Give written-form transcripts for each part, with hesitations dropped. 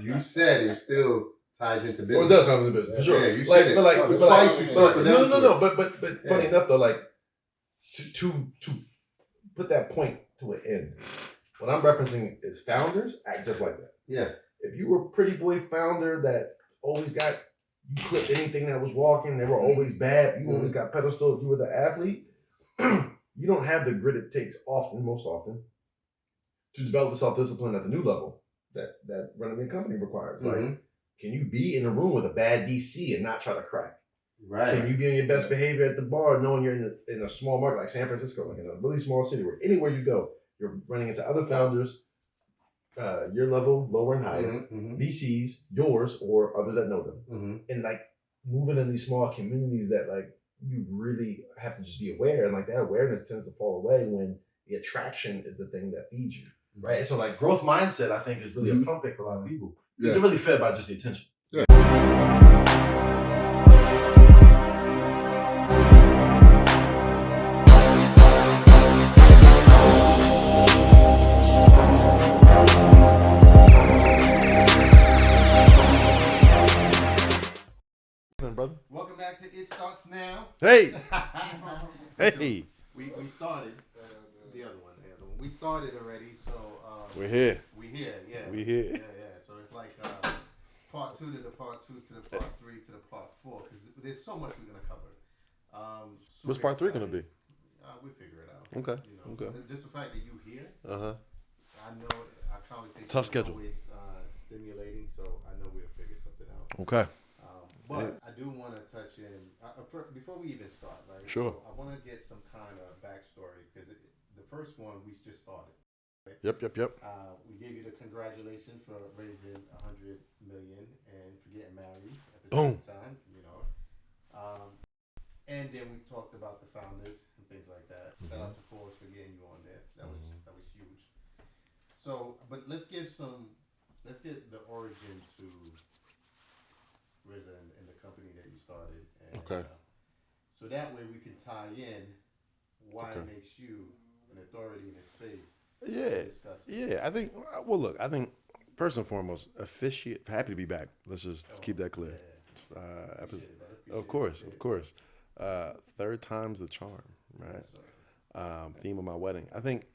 You said it still ties into business. Or it does tie into business, for sure. Yeah, you said it. Twice you circled down. No. But funny enough though, like to put that point to an end, what I'm referencing is founders act just like that. Yeah. If you were a pretty boy founder that always got, you clipped anything that was walking, they were always bad, you always got pedestal, you were the athlete, you don't have the grit it takes most often, to develop the self-discipline at the new level that running a company requires. Like, can you be in a room with a bad DC and not try to crack? Right. Can you be on your best behavior at the bar knowing you're in a small market like San Francisco, like in a really small city where anywhere you go, you're running into other founders, your level, lower and higher, VCs, yours, or others that know them. And like moving in these small communities that like you really have to just be aware. And like that awareness tends to fall away when the attraction is the thing that feeds you. Right. And so like growth mindset, I think, is really a pump fake for a lot of people. Because they're really fed by just the attention. Yeah. Brother. Welcome back to It Starts Now. Hey. Hey. We started the other one. We started already, so we're here. We here. Yeah. So it's like part 2 to the part 2 to the part 3 to the part 4 because there's so much we're gonna cover. What's part 3 gonna be? We'll figure it out. Okay. You know, okay. Just the fact that you here. I know our conversation. Tough schedule. Always stimulating, so I know we'll figure something out. Okay. But I do want to touch in before we even start, right? Sure. So I want to get some kind of backstory because the first one we just started. Right? Yep. We gave you the congratulations for raising $100 million and for getting married at the same time, you know. And then we talked about the founders and things like that. Shout out to Forbes for getting you on there. That was huge. So, but let's get the origin to Risen and the company that you started. And, so that way we can tie in why it makes you an authority in this space. Yeah. I think, I think first and foremost, happy to be back. Let's just keep that clear. Of course. Third time's the charm, right? Yes, theme of my wedding. I think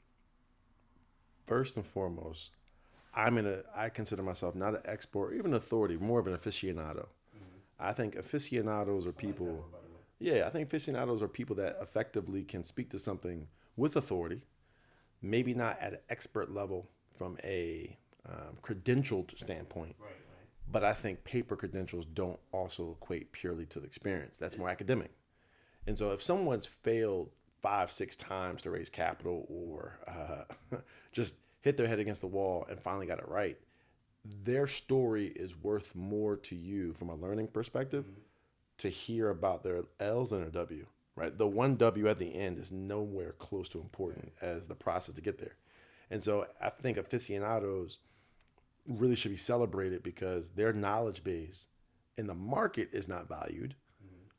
first and foremost, I consider myself not an expert or even an authority, more of an aficionado. I think aficionados are people. I think aficionados are people that effectively can speak to something with authority, maybe not at an expert level from a credentialed standpoint, right. But I think paper credentials don't also equate purely to the experience. That's more academic. And so if someone's failed 5-6 times to raise capital or just hit their head against the wall and finally got it right, their story is worth more to you from a learning perspective to hear about their L's and their W, right? The one W at the end is nowhere close to important as the process to get there. And so I think aficionados really should be celebrated because their knowledge base in the market is not valued,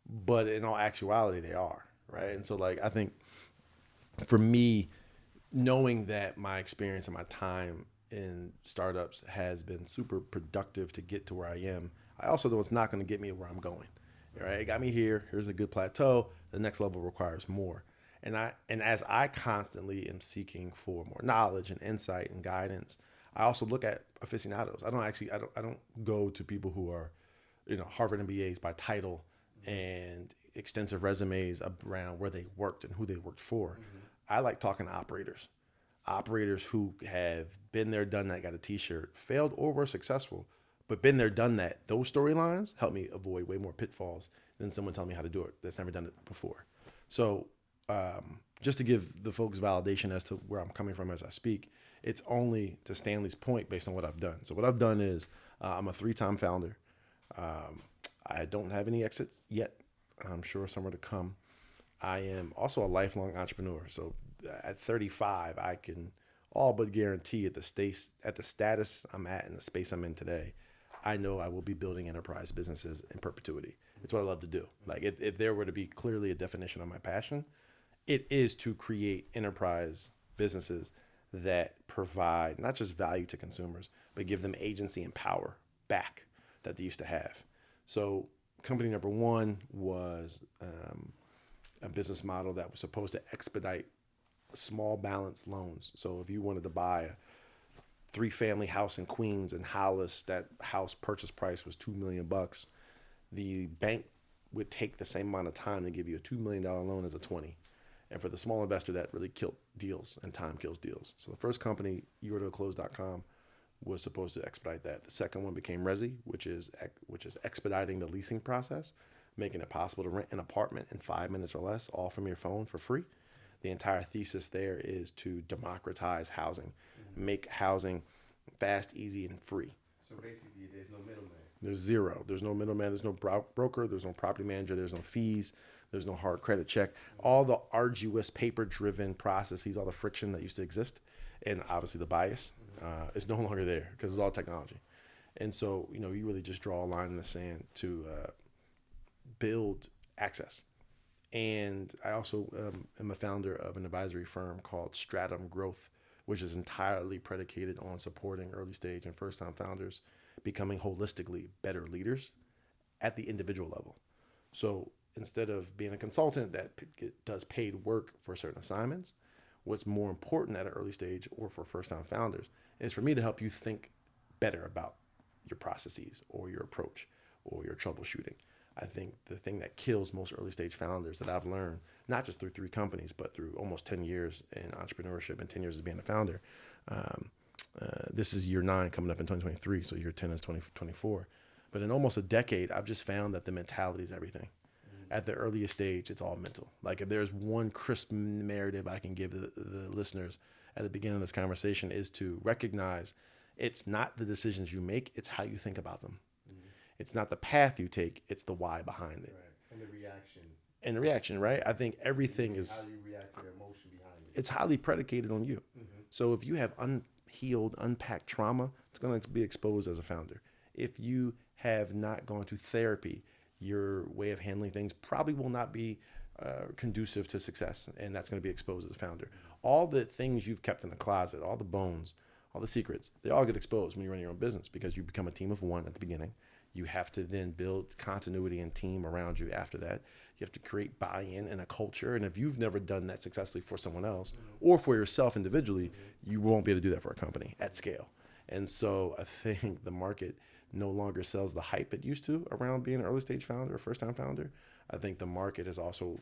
but in all actuality they are, right? And so like, I think for me, knowing that my experience and my time in startups has been super productive to get to where I am, I also know it's not going to get me where I'm going. Right? It got me here. Here's a good plateau. The next level requires more. And as I constantly am seeking for more knowledge and insight and guidance, I also look at aficionados. I don't go to people who are, Harvard MBAs by title and extensive resumes around where they worked and who they worked for. I like talking to operators who have been there, done that, got a t-shirt, failed or were successful, but been there, done that. Those storylines help me avoid way more pitfalls than someone telling me how to do it that's never done it before. So just to give the folks validation as to where I'm coming from as I speak, it's only to Stanley's point based on what I've done. So what I've done is I'm a 3-time founder. I don't have any exits yet. I'm sure some are to come. I am also a lifelong entrepreneur. So at 35, I can all but guarantee at the status I'm at in the space I'm in today, I know I will be building enterprise businesses in perpetuity. It's what I love to do. Like if there were to be clearly a definition of my passion, it is to create enterprise businesses that provide not just value to consumers, but give them agency and power back that they used to have. So company number one was a business model that was supposed to expedite small balance loans. So if you wanted to buy a 3-family house in Queens and Hollis, that house purchase price was $2 million. The bank would take the same amount of time to give you a $2 million loan as a 20. And for the small investor, that really killed deals, and time kills deals. So the first company, YourToClose.com, was supposed to expedite that. The second one became Resi, which is expediting the leasing process, making it possible to rent an apartment in 5 minutes or less, all from your phone for free. The entire thesis there is to democratize housing, make housing fast, easy, and free. So basically, there's no middleman. There's zero. There's no middleman. There's no broker. There's no property manager. There's no fees. There's no hard credit check. All the arduous, paper-driven processes, all the friction that used to exist, and obviously the bias is no longer there because it's all technology. And so, you really just draw a line in the sand to build access. And I also am a founder of an advisory firm called Stratum Growth, which is entirely predicated on supporting early stage and first time founders becoming holistically better leaders at the individual level. So instead of being a consultant that does paid work for certain assignments, what's more important at an early stage or for first time founders is for me to help you think better about your processes or your approach or your troubleshooting. I think the thing that kills most early stage founders that I've learned, not just through 3 companies, but through almost 10 years in entrepreneurship and 10 years as being a founder. This is year 9 coming up in 2023. So year 10 is 2024. But in almost a decade, I've just found that the mentality is everything. At the earliest stage, it's all mental. Like if there's one crisp narrative I can give the listeners at the beginning of this conversation is to recognize it's not the decisions you make, it's how you think about them. It's not the path you take, it's the why behind it. Right. And the reaction. And the reaction, right? I think everything is... How you react to the emotion behind it. It's highly predicated on you. So if you have unhealed, unpacked trauma, it's going to be exposed as a founder. If you have not gone to therapy, your way of handling things probably will not be conducive to success, and that's going to be exposed as a founder. All the things you've kept in the closet, all the bones, all the secrets, they all get exposed when you run your own business because you become a team of one at the beginning. You have to then build continuity and team around you after that. You have to create buy-in and a culture. And if you've never done that successfully for someone else or for yourself individually, you won't be able to do that for a company at scale. And so I think the market no longer sells the hype it used to around being an early stage founder or first time founder. I think the market has also,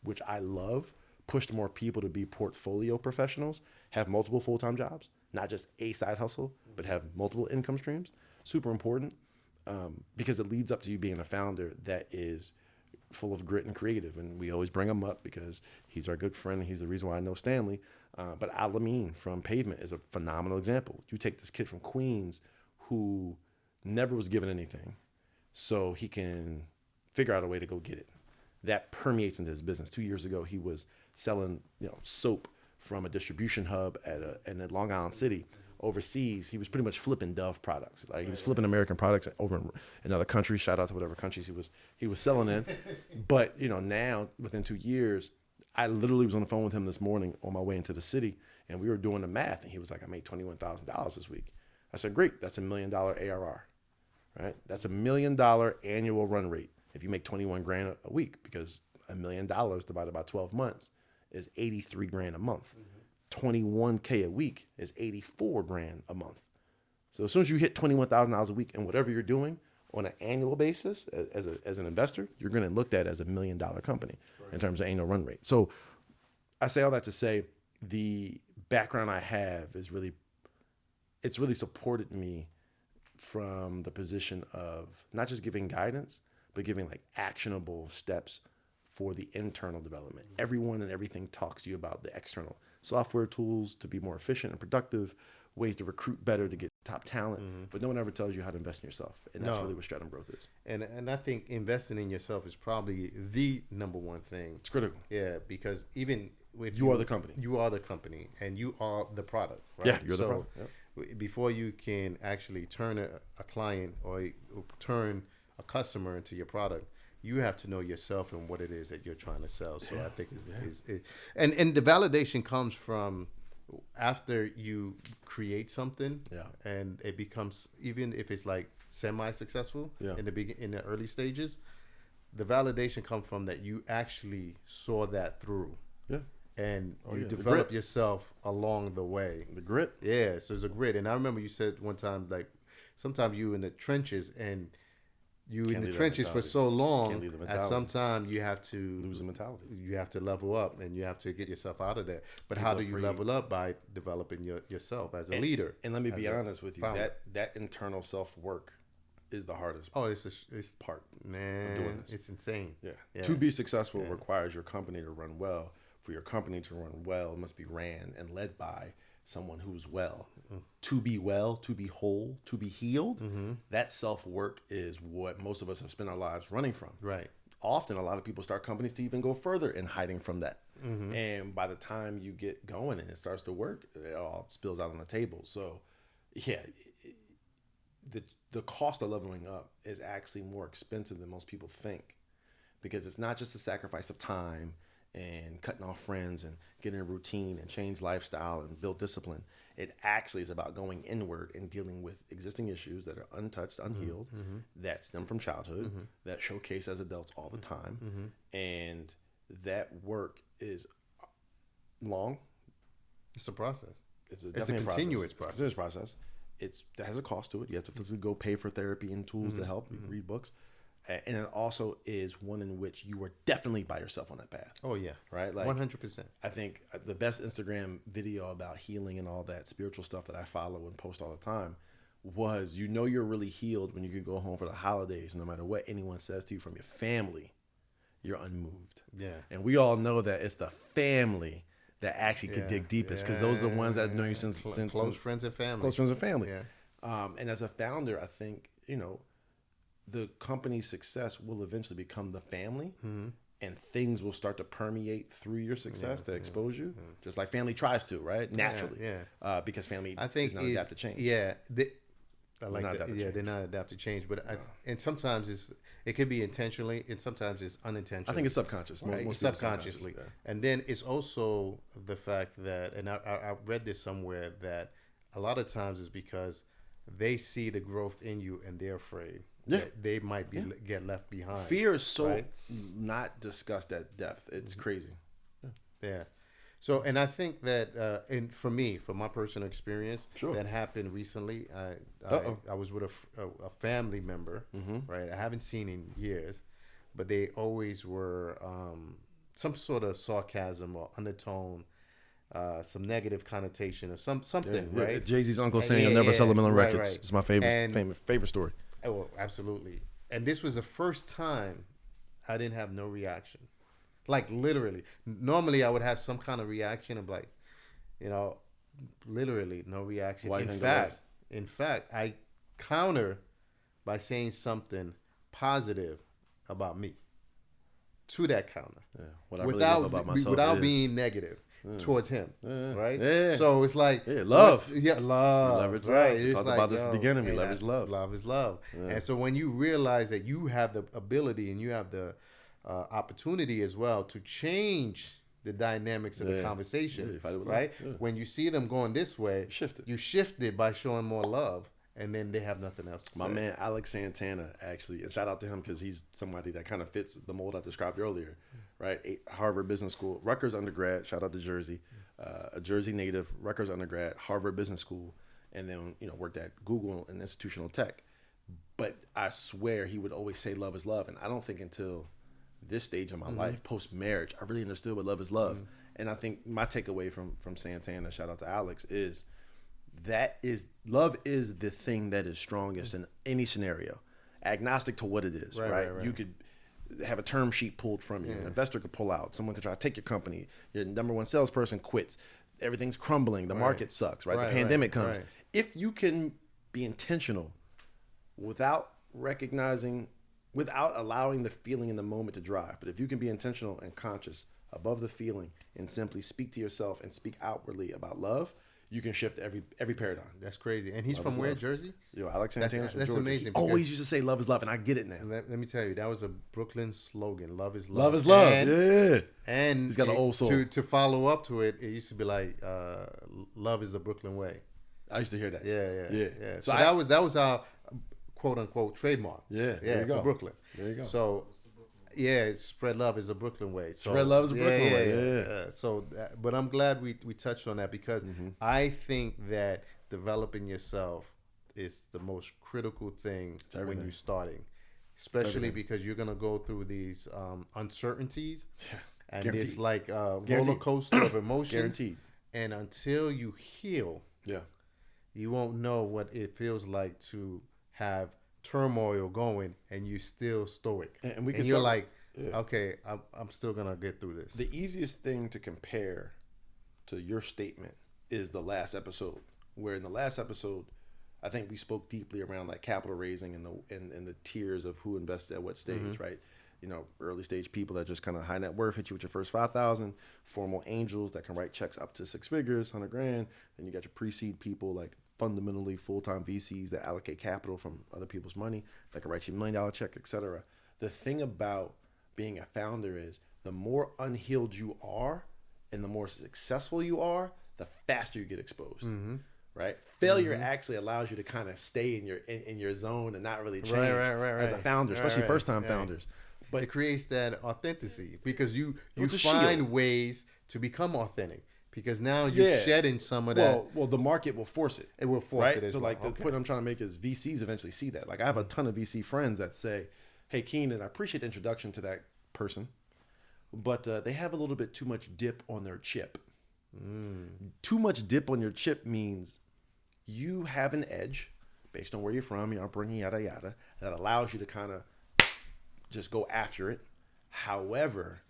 which I love, pushed more people to be portfolio professionals, have multiple full-time jobs, not just a side hustle, but have multiple income streams. Super important. Because it leads up to you being a founder that is full of grit and creative. And we always bring him up because he's our good friend. And he's the reason why I know Stanley. But Al-Amin from Pavement is a phenomenal example. You take this kid from Queens who never was given anything so he can figure out a way to go get it. That permeates into his business. 2 years ago, he was selling soap from a distribution hub in Long Island City. Overseas, he was pretty much flipping Dove products. Like he was flipping American products over in other countries. Shout out to whatever countries he was selling in. But now within 2 years, I literally was on the phone with him this morning on my way into the city, and we were doing the math. And he was like, "I made $21,000 this week." I said, "Great, that's $1 million ARR, right? That's $1 million annual run rate if you make 21 grand a week, because $1 million divided by 12 months is 83 grand a month." 21K a week is 84 grand a month. So as soon as you hit $21,000 a week in whatever you're doing on an annual basis as an investor, you're going to look at it as $1 million company in terms of annual run rate. So I say all that to say the background I have it's really supported me from the position of not just giving guidance, but giving like actionable steps for the internal development. Everyone and everything talks to you about the external software tools to be more efficient and productive, ways to recruit better to get top talent, but no one ever tells you how to invest in yourself. And that's really what Stratum Growth is. And I think investing in yourself is probably the number one thing. It's critical. Yeah, because even if you are the company. You are the company and you are the product, right? Yeah, you're the product. Yep. Before you can actually turn a client or turn a customer into your product, you have to know yourself and what it is that you're trying to sell. So I think and the validation comes from after you create something, Yeah. and it becomes, even if it's like semi-successful Yeah. in the early stages, the validation comes from that you actually saw that through. Yeah. And you yeah, the develop grit. yourself along the way. The grit. Yeah, so there's a grit. And I remember you said one time, like, sometimes you in the trenches and you Can't in the leave that trenches for mentality. so Can't long, leave the at mentality. some time you have to Lose the mentality. you have to level up and you have to get yourself out of there. But People how do are you free. level up? By developing yourself as a leader. And let me as be a honest with you, founder. that internal self work is the hardest Oh, it's part. man, doing this. it's insane. Yeah. To be successful requires your company to run well. For your company to run well, it must be ran and led by someone who's well. To be well, to be whole, to be healed, that self-work is what most of us have spent our lives running from. Right. Often, a lot of people start companies to even go further in hiding from that. And by the time you get going and it starts to work, it all spills out on the table. So, yeah, the cost of leveling up is actually more expensive than most people think, because it's not just a sacrifice of time and cutting off friends and getting a routine and change lifestyle and build discipline. It actually is about going inward and dealing with existing issues that are untouched, unhealed, that stem from childhood, that showcase as adults all the time. And that work is long. It's a process. It's a definitely continuous process. It's a continuous process. That has a cost to it. You have to physically go pay for therapy and tools to help, read books. And it also is one in which you are definitely by yourself on that path. Oh yeah, right. Like 100%. I think the best Instagram video about healing and all that spiritual stuff that I follow and post all the time was, you're really healed when you can go home for the holidays, no matter what anyone says to you from your family, you're unmoved. Yeah. And we all know that it's the family that actually could dig deepest, because those are the ones that know you since close friends and family. Close friends and family. Yeah. And as a founder, I think the company's success will eventually become the family, and things will start to permeate through your success to expose you, just like family tries to, right? Naturally. Because family is not adapt to change. Yeah. I like not that. adapt to Yeah, change. they're not adapt to change. But and sometimes it could be intentionally, and sometimes it's unintentional. I think it's subconscious. Right? Most people Subconsciously. Yeah. And then it's also the fact that, and I read this somewhere, that a lot of times it's because they see the growth in you and they're afraid that they might be get left behind. Fear is so right? not discussed at depth. It's crazy. Yeah. So, and I think that, and for me, from my personal experience, that happened recently. I was with a family member, right? I haven't seen in years, but they always were some sort of sarcasm or undertone, some negative connotation or something, right? Jay-Z's uncle saying, "You'll never sell a million records." Right. It's my favorite story. Oh, absolutely. And this was the first time I didn't have no reaction. Like literally. Normally I would have some kind of reaction of like, literally no reaction. Why do you think that was? In fact, I counter by saying something positive about me to that counter. Yeah. What I really love about myself without is being negative towards him. Right? Yeah. So it's like love. Love. Leverage right. love. It's Talked like, about this at the beginning. We leverage love. Love is love. Yeah. And so when you realize that you have the ability and you have the opportunity as well to change the dynamics of the conversation, right? Yeah. When you see them going this way, you shift it by showing more love, and then they have nothing else to say. My man Alex Santana, actually, and shout out to him because he's somebody that kind of fits the mold I described earlier, right? Harvard Business School, Rutgers undergrad, shout out to Jersey, a Jersey native, Rutgers undergrad, Harvard Business School, and then worked at Google in institutional tech. But I swear he would always say love is love, and I don't think until this stage of my life, post marriage, I really understood what love is love. And I think my takeaway from Santana, shout out to Alex, is love is the thing that is strongest in any scenario, agnostic to what it is, right? You could have a term sheet pulled from you, an investor could pull out, someone could try to take your company, your number one salesperson quits, everything's crumbling, the market sucks, right? The pandemic comes. If you can be intentional without allowing the feeling in the moment to drive. But if you can be intentional and conscious above the feeling and simply speak to yourself and speak outwardly about love, you can shift every paradigm. That's crazy. And he's from where, Jersey? Yo, Alex Santana's from That's Georgia. amazing. He always used to say love is love, and I get it now. Let me tell you, that was a Brooklyn slogan. Love is love. Love is love. Yeah. And he's got an old soul. To follow up to it, it used to be like, love is the Brooklyn way. I used to hear that. Yeah. So that was our quote unquote trademark. Yeah. There you go. For Brooklyn. There you go. So yeah, spread love is a Brooklyn way. So, spread love is a Brooklyn way. Yeah. So, but I'm glad we touched on that because I think that developing yourself is the most critical thing when you're starting, especially because you're gonna go through these uncertainties, and Guaranteed. it's like a roller coaster of emotions. Guaranteed. And until you heal, you won't know what it feels like to have turmoil going and you still stoic, and you're like, okay, I'm still gonna get through this. The easiest thing to compare to your statement is the last episode, where in the last episode I think we spoke deeply around like capital raising and the tiers of who invests at what stage, right? You know, early stage people that just kind of high net worth hit you with your first 5,000, formal angels that can write checks up to 6 figures, 100 grand. Then you got your pre-seed people like fundamentally full-time VCs that allocate capital from other people's money that can write you $1 million check, etc. The thing about being a founder is the more unhealed you are and the more successful you are, the faster you get exposed. Right? Failure actually allows you to kind of stay in your zone and not really change as a founder, especially first-time founders. But it creates that authenticity because you find ways to become authentic. Because now you're shedding some of that. Well, the market will force it. It will force it. So like the point I'm trying to make is VCs eventually see that. Like I have a ton of VC friends that say, hey, Keenan, I appreciate the introduction to that person, but they have a little bit too much dip on their chip. Too much dip on your chip means you have an edge based on where you're from, your upbringing, yada, yada, that allows you to kind of just go after it. However,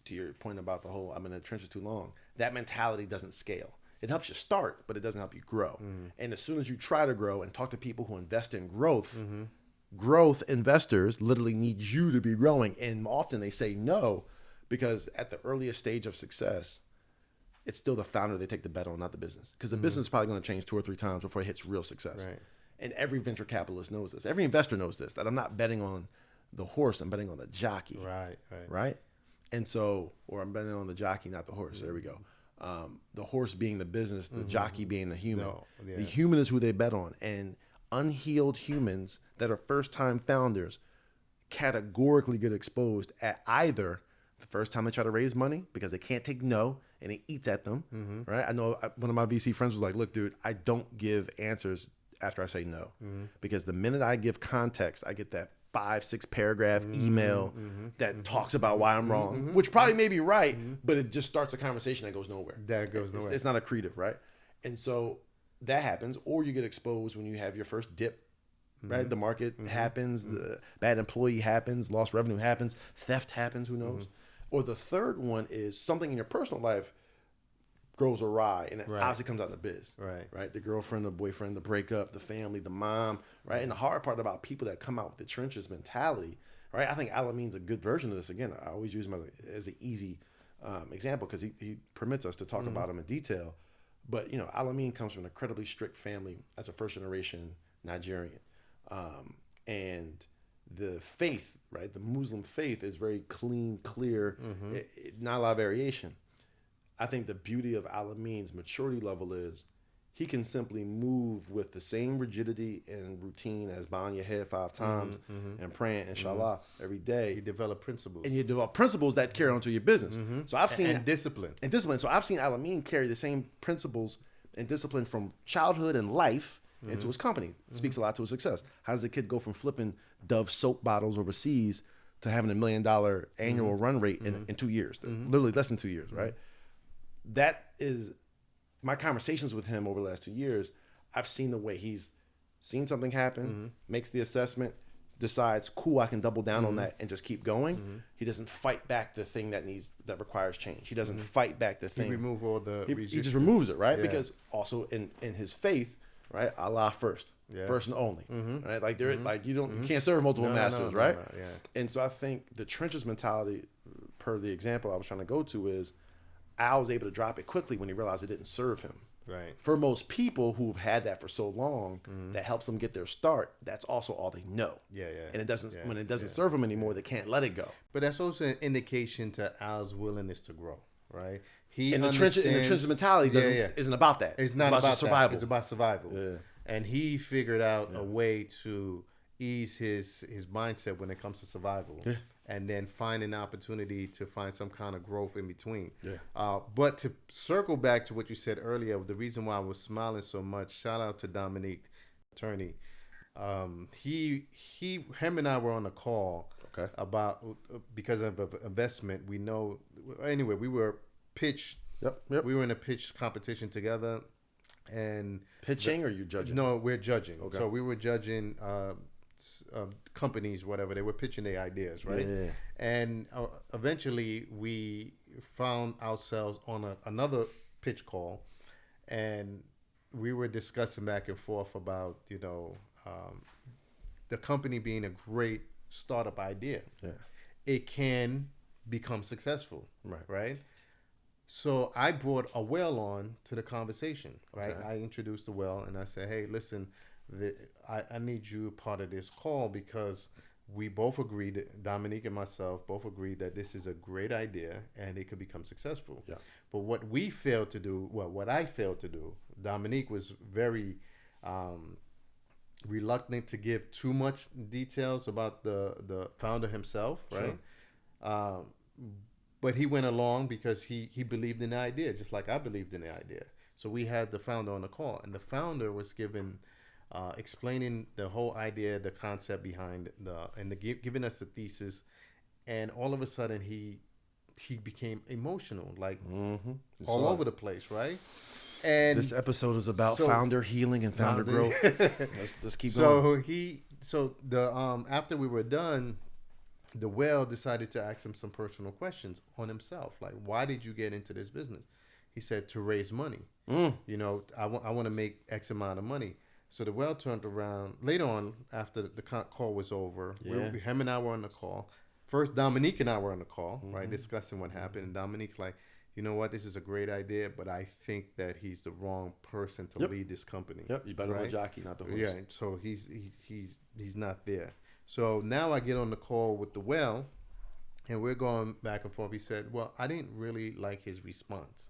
to your point about the whole I'm in the trenches too long, that mentality doesn't scale. It helps you start, but it doesn't help you grow. And as soon as you try to grow and talk to people who invest in growth, growth investors literally need you to be growing. And often they say no, because at the earliest stage of success, it's still the founder they take the bet on, not the business. Because the business is probably going to change 2 or 3 times before it hits real success. Right. And every venture capitalist knows this. Every investor knows this, that I'm not betting on the horse, I'm betting on the jockey. Right? And so, or I'm betting on the jockey, not the horse. There we go. The horse being the business, the jockey being the human. The human is who they bet on. And unhealed humans that are first-time founders categorically get exposed at either the first time they try to raise money because they can't take no and it eats at them, right? I know one of my VC friends was like, look, dude, I don't give answers after I say no because the minute I give context, I get that 5-6 paragraph email that talks about why I'm wrong, which probably may be right, but it just starts a conversation that goes nowhere. It's not accretive, right? And so that happens, or you get exposed when you have your first dip, right? The market happens, the bad employee happens, lost revenue happens, theft happens, who knows? Or the third one is something in your personal life grows awry, and it obviously comes out in the biz, right? The girlfriend, the boyfriend, the breakup, the family, the mom, right? And the hard part about people that come out with the trenches mentality, right? I think Alamine's a good version of this. Again, I always use him as an easy example because he permits us to talk about him in detail. But, you know, Alamine comes from an incredibly strict family as a first-generation Nigerian. And the faith, right, the Muslim faith is very clean, clear, not a lot of variation. I think the beauty of Alamine's maturity level is he can simply move with the same rigidity and routine as bowing your head 5 times and praying, inshallah, every day. You develop principles. And you develop principles that carry on to your business. So I've seen... And discipline. And discipline. So I've seen Alamine carry the same principles and discipline from childhood and life into his company. It speaks a lot to his success. How does the kid go from flipping Dove soap bottles overseas to having $1 million annual run rate in 2 years? Literally less than 2 years, right? That is my conversations with him over the last 2 years. I've seen the way he's seen something happen, makes the assessment, decides, cool, I can double down on that and just keep going. He doesn't fight back the thing that requires change. He doesn't fight back the thing. He remove all the resistance. He just removes it, right? Because also in his faith, right, Allah first, first and only, right? Like like you can't serve multiple masters, right? And so I think the trenches mentality, per the example I was trying to go to, is Al was able to drop it quickly when he realized it didn't serve him. Right. For most people who've had that for so long, that helps them get their start. That's also all they know. Yeah. And it doesn't when it doesn't serve them anymore, they can't let it go. But that's also an indication to Al's willingness to grow, right? He the trench mentality isn't about that. It's not about survival. That. It's about survival. Yeah. And he figured out a way to ease his mindset when it comes to survival. Yeah. And then find an opportunity to find some kind of growth in between. Yeah. But to circle back to what you said earlier, the reason why I was smiling so much, shout out to Dominique, attorney. Him and I were on a call about, because of investment, we know, anyway, we were pitched. Yep. We were in a pitch competition together. And pitching, or you judging? No, we're judging. Okay. So we were judging companies, whatever. They were pitching their ideas, right? Yeah. And eventually we found ourselves on another pitch call, and we were discussing back and forth about, the company being a great startup idea. Yeah. It can become successul, Right? Right? So I brought a whale on to the conversation, right? Okay. I introduced the whale, and I said, hey, listen, I need you part of this call, because we both agreed, Dominique and myself both agreed, that this is a great idea and it could become successful. Yeah. But what I failed to do, Dominique was very reluctant to give too much details about the founder himself, right? Sure. But he went along because he believed in the idea, just like I believed in the idea. So we had the founder on the call, and the founder was explaining the whole idea, the concept behind giving us the thesis, and all of a sudden he became emotional, like all over the place, right? And this episode is about founder healing and founder growth. Let's keep going. So after we were done, the whale decided to ask him some personal questions on himself, like, why did you get into this business? He said, to raise money. I want to make X amount of money. So the whale turned around later on, after the call was over. Him and I were on the call. First, Dominique and I were on the call, right, discussing what happened. And Dominique's like, you know what, this is a great idea, but I think that he's the wrong person to lead this company. Yep, you better know the jockey, not the horse. Yeah, so he's not there. So now I get on the call with the whale, and we're going back and forth. He said, well, I didn't really like his response.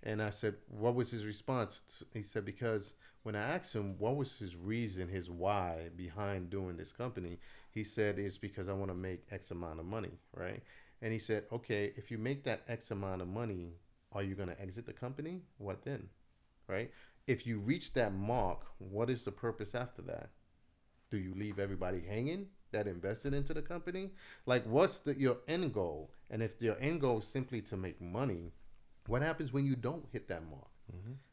And I said, what was his response? He said, because when I asked him what was his reason, his why behind doing this company, he said, it's because I want to make X amount of money, right? And he said, okay, if you make that X amount of money, are you going to exit the company? What then, right? If you reach that mark, what is the purpose after that? Do you leave everybody hanging that invested into the company? Like, what's your end goal? And if your end goal is simply to make money, what happens when you don't hit that mark?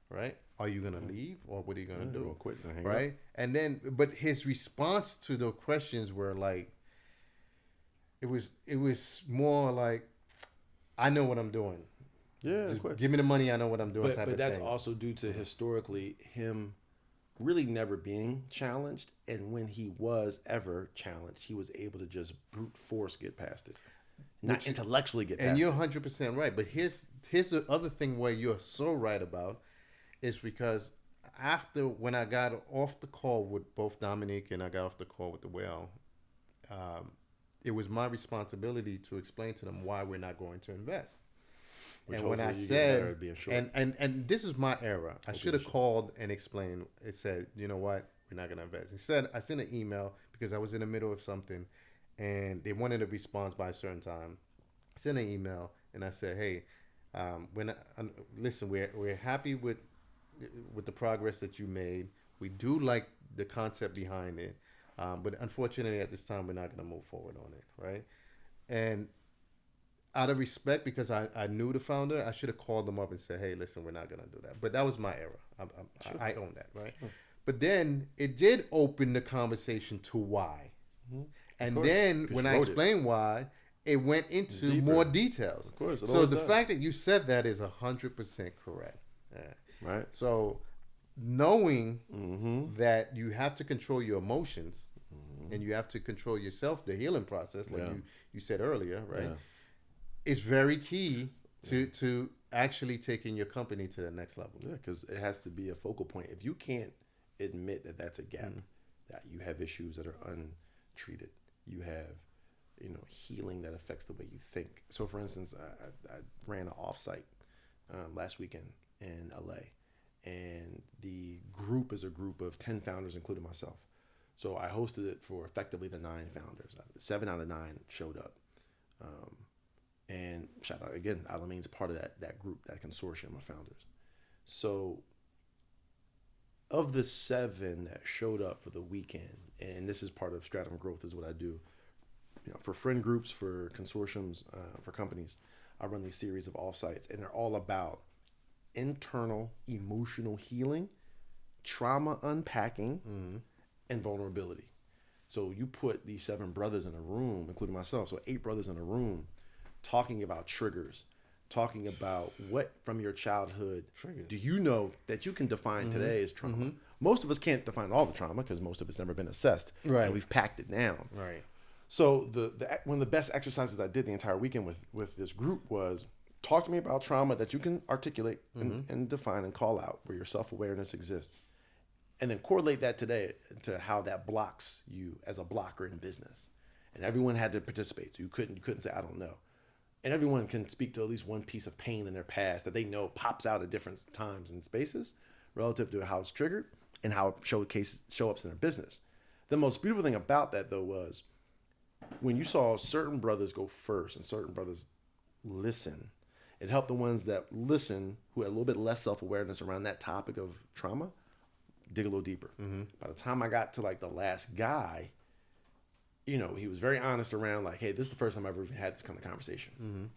Right? Are you gonna leave, or what are you gonna do? Quit and hang right? up. And then, but his response to the questions were like, it was more like, I know what I'm doing. Yeah, just give me the money. I know what I'm doing. But that's also due to historically him really never being challenged, and when he was ever challenged, he was able to just brute force get past it, not intellectually get past it. And you're 100% right. But here's the other thing where you're so right about, is because after, when I got off the call with both Dominique and I got off the call with the whale, it was my responsibility to explain to them why we're not going to invest. Which and when I said, and this is my error, I should have called and explained. It said, you know what, we're not going to invest. Instead, I sent an email because I was in the middle of something, and they wanted a response by a certain time. I sent an email and I said, hey, listen, we're happy with the progress that you made. We do like the concept behind it, but unfortunately at this time we're not going to move forward on it, right? And out of respect, because I knew the founder, I should have called them up and said, hey, listen, we're not going to do that. But that was my error. I own that, right? Sure. But then it did open the conversation to why. Mm-hmm. And then when I explained why, it went into more details. Of course. So the fact that you said that is 100% correct. Yeah. Right. So knowing that you have to control your emotions and you have to control yourself, the healing process, like you said earlier, right? Yeah. It's very key to actually taking your company to the next level. Yeah, because it has to be a focal point. If you can't admit that that's a gap, that you have issues that are untreated, you have, healing that affects the way you think. So, for instance, I ran an offsite last weekend in LA, and the group is a group of 10 founders, including myself. So I hosted it for effectively the 9 founders. 7 out of 9 showed up. And shout out again, Alameen's part of that group, that consortium of founders. So of the 7 that showed up for the weekend, and this is part of Stratum Growth, is what I do. For friend groups, for consortiums, for companies, I run these series of offsites, and they're all about internal emotional healing, trauma unpacking, and vulnerability. So you put these 7 brothers in a room, including myself, so 8 brothers in a room, talking about triggers, talking about what from your childhood do you know that you can define today as trauma. Most of us can't define all the trauma because most of it's never been assessed, and we've packed it down. Right. So one of the best exercises I did the entire weekend with this group was talk to me about trauma that you can articulate and define and call out, where your self-awareness exists. And then correlate that today to how that blocks you as a blocker in business. And everyone had to participate. So you couldn't say, I don't know. And everyone can speak to at least one piece of pain in their past that they know pops out at different times and spaces relative to how it's triggered and how it show ups in their business. The most beautiful thing about that, though, was when you saw certain brothers go first and certain brothers listen, it helped the ones that listen, who had a little bit less self-awareness around that topic of trauma, dig a little deeper. By the time I got to the last guy, he was very honest around hey, this is the first time I've ever even had this kind of conversation.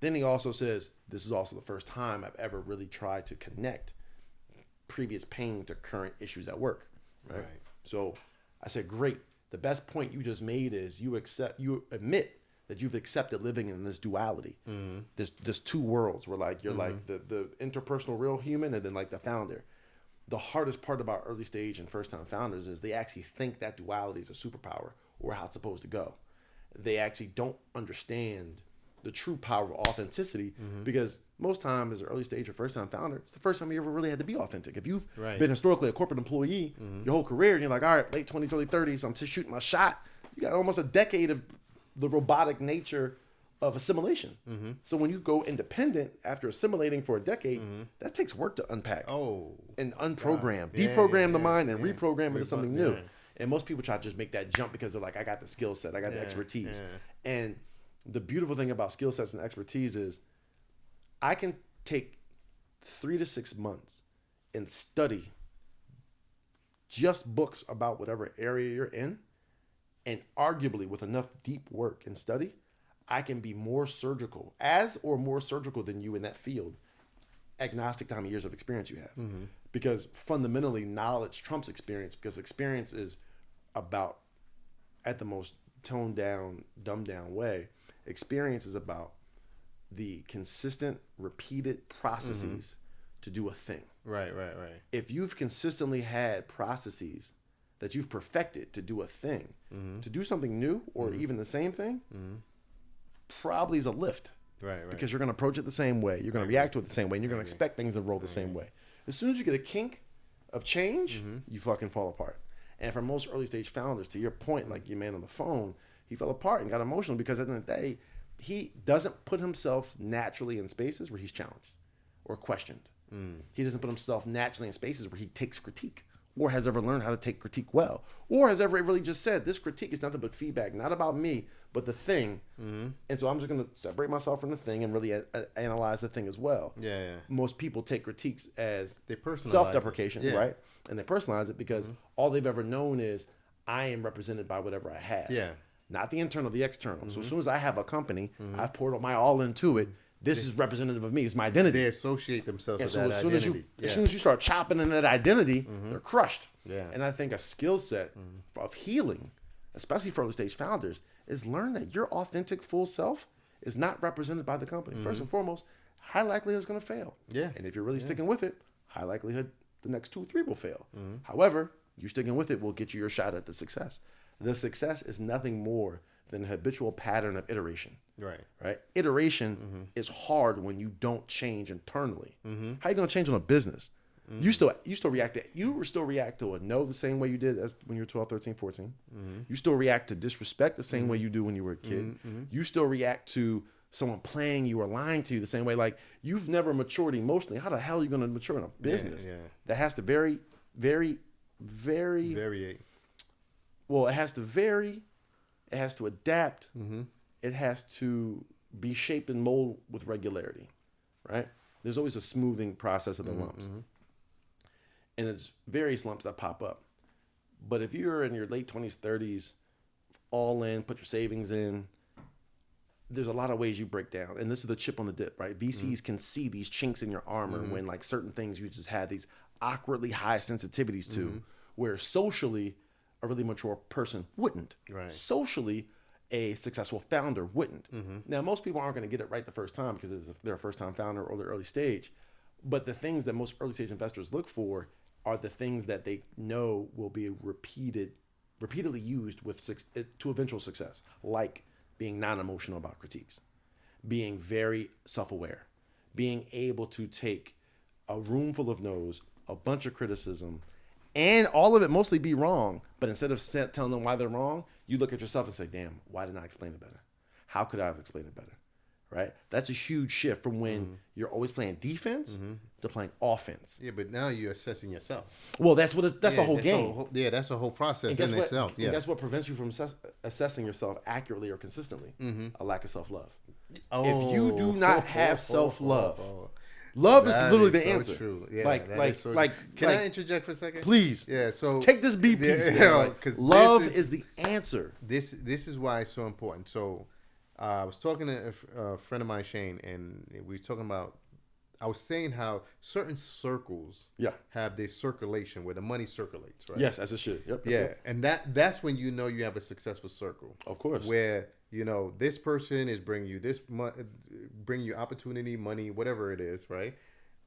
Then he also says, this is also the first time I've ever really tried to connect previous pain to current issues at work. Right. So I said, great. The best point you just made is you admit that you've accepted living in this duality. There's 2 worlds where you're the interpersonal real human and then the founder. The hardest part about early stage and first time founders is they actually think that duality is a superpower or how it's supposed to go. They actually don't understand the true power of authenticity because most times as an early stage or first time founder, it's the first time you ever really had to be authentic. If you've been historically a corporate employee your whole career and you're all right, late 20s, early 30s, I'm just shooting my shot. You got almost a decade of the robotic nature of assimilation. So when you go independent after assimilating for a decade, that takes work to unpack and unprogram, deprogram the mind and reprogram it into something new. And most people try to just make that jump because they're I got the skill set, I got the expertise. And the beautiful thing about skill sets and expertise is I can take 3 to 6 months and study just books about whatever area you're in, and arguably with enough deep work and study, I can be more surgical than you in that field, agnostic to how many years of experience you have. Because fundamentally, knowledge trumps experience, because experience is about, at the most toned down, dumbed down way, experience is about the consistent, repeated processes to do a thing. Right. If you've consistently had processes that you've perfected to do a thing, to do something new or even the same thing, probably is a lift. Right. Because you're going to approach it the same way. You're going to react to it the same way. And you're going to expect things to roll the same way. As soon as you get a kink of change, you fucking fall apart. And for most early stage founders, to your point, like your man on the phone, he fell apart and got emotional because at the end of the day, he doesn't put himself naturally in spaces where he's challenged or questioned. He doesn't put himself naturally in spaces where he takes critique or has ever learned how to take critique well, or has ever really just said, this critique is nothing but feedback, not about me, but the thing. And so I'm just going to separate myself from the thing and really analyze the thing as well. Most people take critiques as self-deprecation, right? And they personalize it because all they've ever known is I am represented by whatever I have. Not the internal, the external. So as soon as I have a company, I've poured my all into it. This is representative of me. It's my identity. They associate themselves with that identity. As soon as you start chopping in that identity, they're crushed. And I think a skill set of healing, especially for early stage founders, is learn that your authentic full self is not represented by the company. First and foremost, high likelihood it's going to fail. And if you're really sticking with it, high likelihood the next 2 or 3 will fail. However, you sticking with it will get you your shot at the success. The success is nothing more than a habitual pattern of iteration. Right. Iteration is hard when you don't change internally. How you gonna change on a business? You still react to a no the same way you did as when you were 12, 13, 14. You still react to disrespect the same way you do when you were a kid. You still react to someone playing you or lying to you the same way. Like, you've never matured emotionally. How the hell are you going to mature in a business that has to vary? Well, it has to vary. It has to adapt. It has to be shaped and molded with regularity, right? There's always a smoothing process of the lumps. And it's various lumps that pop up. But if you're in your late 20s, 30s, all in, put your savings in, there's a lot of ways you break down. And this is the chip on the dip, right? VCs can see these chinks in your armor when, like, certain things you just had these awkwardly high sensitivities to, where socially a really mature person wouldn't. Right. Socially, a successful founder wouldn't. Now, most people aren't going to get it right the first time because they're a first-time founder or they're early stage. But the things that most early-stage investors look for are the things that they know will be repeatedly used to eventual success, like being non-emotional about critiques, being very self-aware, being able to take a room full of no's, a bunch of criticism, and all of it mostly be wrong. But instead of telling them why they're wrong, you look at yourself and say, damn, why didn't I explain it better? How could I have explained it better? Right? That's a huge shift from when you're always playing defense to playing offense. Yeah, but now you're assessing yourself. Well, that's a whole game. That's a whole process in itself. And that's what prevents you from assessing yourself accurately or consistently. A lack of self-love. If you do not have self-love, love is literally the answer. True. Yeah, Can I interject for a second? Please. Yeah. So take this B piece. Because love is the answer. This is why it's so important. So I was talking to a friend of mine, Shane, and we were talking about. I was saying how certain circles have this circulation where the money circulates, right? Yes, as it should. Yep. Yeah, and that's when you know you have a successful circle. Of course. Where this person is bringing you bring you opportunity, money, whatever it is, right?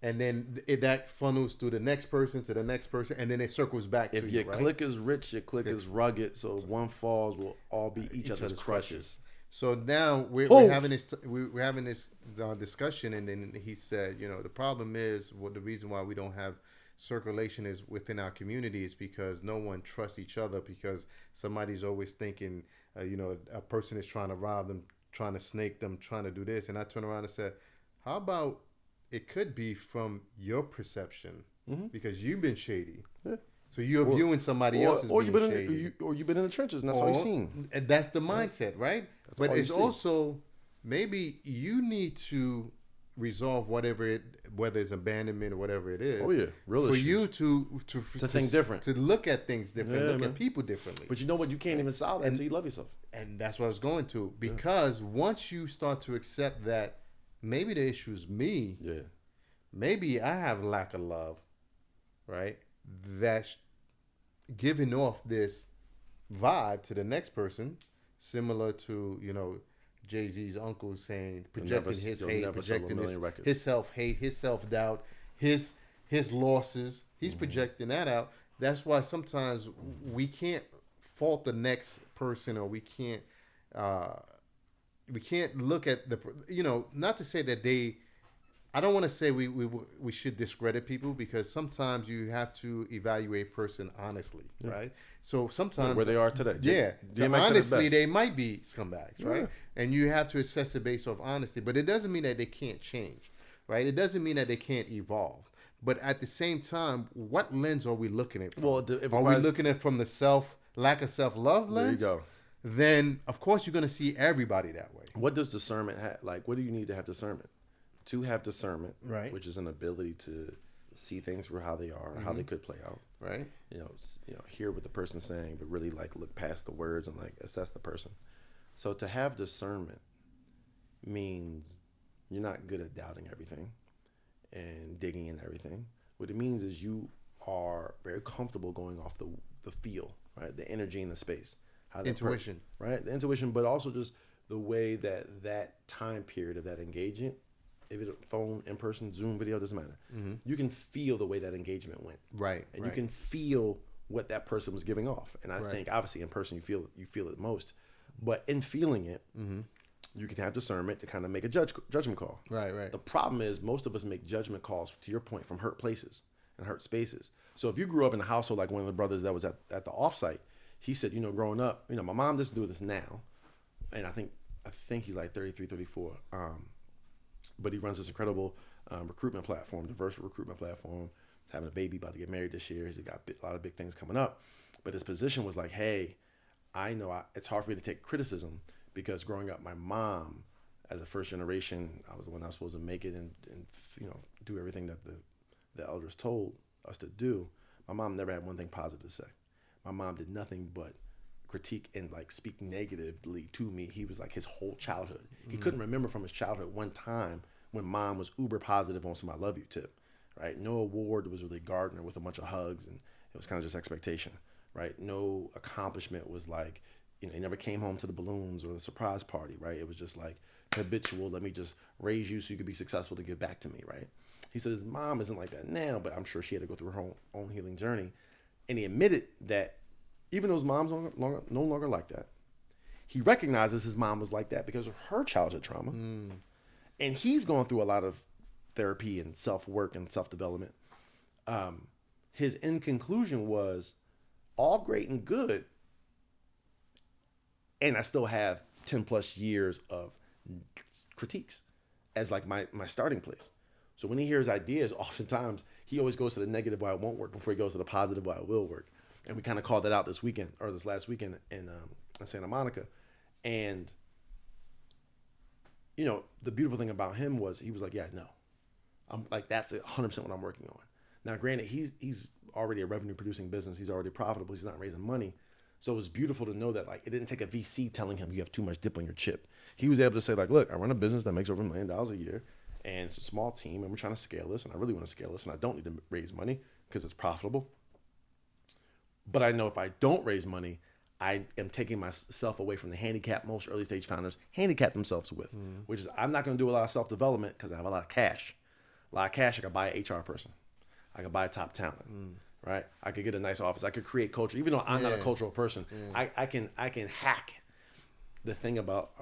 And then that funnels to the next person, and then it circles back to you, right? If your clique is rich, your clique is rugged, so if one falls, we'll all be each other's crushes. So now we're having this discussion, and then he said, the problem is the reason why we don't have circulation is within our community is because no one trusts each other, because somebody's always thinking, a person is trying to rob them, trying to snake them, trying to do this. And I turned around and said, how about it could be from your perception because you've been shady. Yeah. So you're viewing somebody else as being shady. Or you've been in the trenches and that's all you've seen. And that's the mindset, right? But it's also, maybe you need to resolve whether it's abandonment or whatever it is. Oh yeah, real for issues. You to think different, to look at things different, look at people differently. But you know what? You can't even solve that until you love yourself. And that's what I was going to, because once you start to accept that maybe the issue is me. Yeah. Maybe I have lack of love, right? That's giving off this vibe to the next person, similar to Jay-Z's uncle saying, projecting his hate, projecting his self-hate, his self-doubt, his losses. He's projecting that out. That's why sometimes we can't fault the next person, or we can't look at not to say that I don't want to say we should discredit people, because sometimes you have to evaluate a person honestly, right? So sometimes where they are today, so honestly, they might be scumbags, right? And you have to assess it based off honesty, but it doesn't mean that they can't change, right? It doesn't mean that they can't evolve. But at the same time, what lens are we looking at? From? Are we looking at from the lack of self-love lens? There you go. Then of course you're going to see everybody that way. What does discernment have? Like, what do you need to have discernment? To have discernment, right, which is an ability to see things for how they are, how they could play out, right? Hear what the person's saying, but really look past the words and assess the person. So to have discernment means you're not good at doubting everything and digging in everything. What it means is you are very comfortable going off the feel, right? The energy in the space, how the intuition, right? The intuition, but also just the way that time period of that engagement. If it's phone, in person, Zoom video, doesn't matter. You can feel the way that engagement went, right? And you can feel what that person was giving off. And I think obviously in person you feel it most, But in feeling it, you can have discernment to kind of make a judgment call. Right. The problem is most of us make judgment calls, to your point, from hurt places and hurt spaces. So if you grew up in a household like one of the brothers that was at the offsite, he said, growing up, my mom doesn't do this now. And I think he's like 33, 34. But he runs this incredible recruitment platform, diverse recruitment platform, having a baby, about to get married this year. He's got a lot of big things coming up. But his position was like, hey, I know it's hard for me to take criticism because growing up, my mom, as a first generation, I was the one that was supposed to make it and do everything that the elders told us to do. My mom never had one thing positive to say. My mom did nothing but critique and like speak negatively to me. He was like his whole childhood. He couldn't remember from his childhood one time when mom was uber positive on some I love you tip, right? No award was really Gardner with a bunch of hugs and it was kind of just expectation, right? No accomplishment was like, he never came home to the balloons or the surprise party, right? It was just like habitual. Let me just raise you so you could be successful to give back to me, right? He said his mom isn't like that now, but I'm sure she had to go through her own healing journey. And he admitted that even though his mom's no longer like that, he recognizes his mom was like that because of her childhood trauma. And he's going through a lot of therapy and self-work and self-development. His end conclusion was all great and good, and I still have 10 plus years of critiques as like my starting place. So when he hears ideas, oftentimes he always goes to the negative why it won't work before he goes to the positive why it will work. And we kind of called that out this last weekend in Santa Monica. And, the beautiful thing about him was he was like, yeah, no. I'm like, that's 100% what I'm working on. Now, granted, he's already a revenue producing business. He's already profitable. He's not raising money. So it was beautiful to know that like it didn't take a VC telling him you have too much dip on your chip. He was able to say like, look, I run a business that makes over $1 million a year. And it's a small team, and we're trying to scale this, and I really want to scale this, and I don't need to raise money because it's profitable. But I know if I don't raise money, I am taking myself away from the handicap most early stage founders handicap themselves with, which is I'm not going to do a lot of self-development because I have a lot of cash. A lot of cash, I could buy an HR person. I could buy top talent, right? I could get a nice office. I could create culture. Even though I'm not a cultural person, I can hack. The thing about,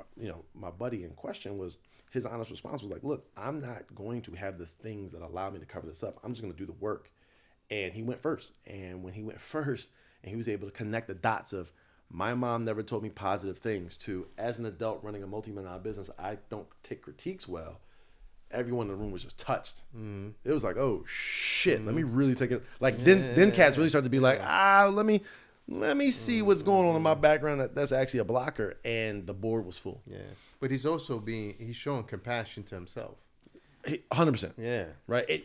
my buddy in question was, his honest response was like, look, I'm not going to have the things that allow me to cover this up. I'm just going to do the work. And he went first. And when he went first and he was able to connect the dots of my mom never told me positive things to as an adult running a multi-million-dollar business, I don't take critiques well. Everyone in the room was just touched. It was like, oh shit, let me really take it. Like then cats really started to be like, let me see what's going on in my background that's actually a blocker. And the board was full. Yeah. But he's showing compassion to himself. 100%. Yeah. Right.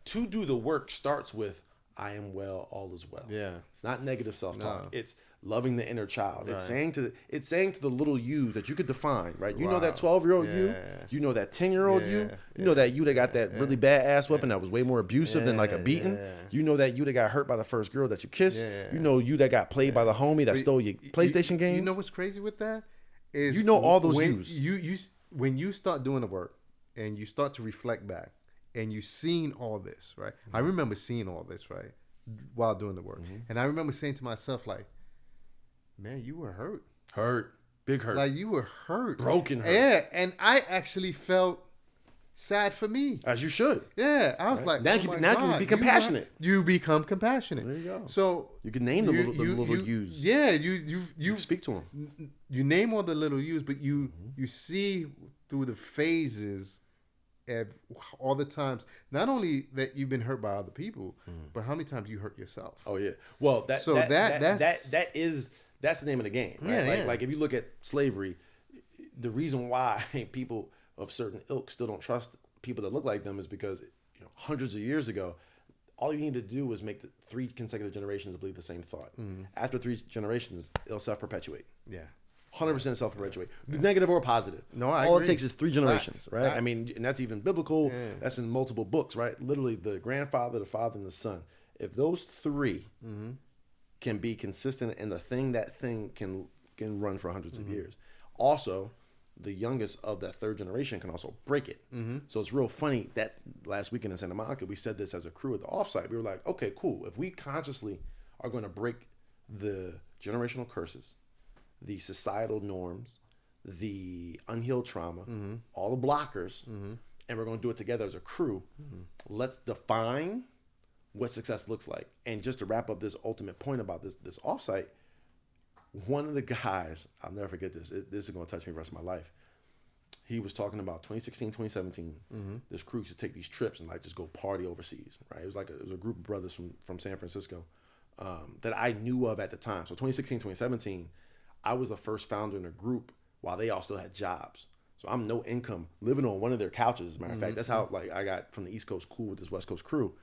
To do the work starts with, I am well, all is well. Yeah. It's not negative self-talk. No. It's loving the inner child. Right. It's saying to the little yous that you could define, right? You know that 12-year-old you, you know that 10-year-old you know that you that got that really bad ass whipping that was way more abusive than like a beating. You know that you that got hurt by the first girl that you kissed. You know you that got played by the homie that stole your PlayStation games. You know what's crazy with that? Is all those yous. When you start doing the work and you start to reflect back and you've seen all this, right? I remember seeing all this, right, while doing the work. And I remember saying to myself, like, man, you were hurt. Big hurt. Like, you were hurt. Broken hurt. Yeah, and I actually felt sad for me. As you should. Yeah, I was like, now you can be compassionate. You become compassionate. There you go. So you can name the little yous. Yeah, you speak to them. You name all the little yous, but you see through the phases of all the times, not only that you've been hurt by other people, but how many times you hurt yourself. Oh yeah. Well, that's the name of the game. Right? Yeah, like if you look at slavery, the reason why people of certain ilk still don't trust people that look like them is because hundreds of years ago, all you need to do was make the 3 consecutive generations believe the same thought. After 3 generations, it'll self-perpetuate. Yeah. 100% self-perpetuate, negative or positive. No, I all agree. It takes is 3 generations, right? Facts. I mean, and that's even biblical. Yeah. That's in multiple books, right? Literally, the grandfather, the father, and the son. If those 3 can be consistent, and that thing can run for hundreds of years. Also, the youngest of that 3rd generation can also break it. So it's real funny that last weekend in Santa Monica, we said this as a crew at the offsite. We were like, okay, cool. If we consciously are going to break the generational curses the societal norms, the unhealed trauma, all the blockers, and we're going to do it together as a crew. Let's define what success looks like. And just to wrap up this ultimate point about this offsite, one of the guys, I'll never forget this. This is going to touch me the rest of my life. He was talking about 2016, 2017. This crew used to take these trips and like just go party overseas, right? It was a group of brothers from San Francisco that I knew of at the time. So 2016, 2017, I was the first founder in a group while they all still had jobs. So I'm no income, living on one of their couches, as a matter of fact. That's how like I got from the East Coast cool with this West Coast crew.